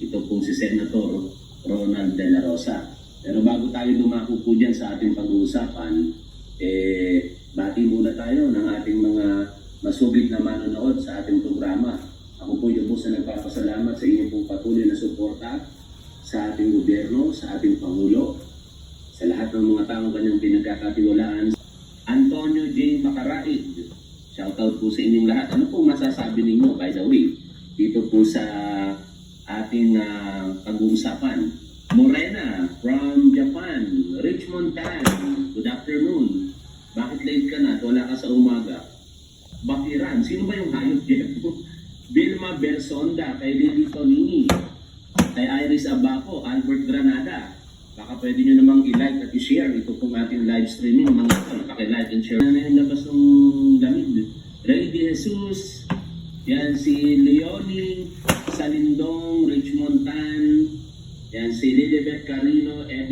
Ito pong si Senator Ronald De La Rosa. Pero bago tayo dumako po dyan sa ating pag-uusapan, bati muna tayo ng ating mga masugid na manonood sa ating programa. Ako po yung sa nagpapasalamat sa inyong pong patuloy na suporta sa ating gobyerno, sa ating Pangulo, sa lahat ng mga taong kanyang pinagkakatiwalaan. Antonio J. Macaraig, shoutout po sa inyong lahat. Ano pong masasabi ninyo, by the way, dito po sa ating pag-uusapan? Morena from Japan, Richmond Tan, good afternoon. Bakit late ka na at wala ka sa umaga? Bakiran, sino ba yung hayop dito? Vilma Bersonda, kay Lily Tonini, kay Iris Abaco, Albert Granada. Baka pwede nyo namang i-like at i-share ito pong ating live streaming. Mga paki-like and share na yung labas ng damit. Ray De Jesus, yan si Leonie Salindong, Richmond Tan, yan si Lilibet Carino, Eddie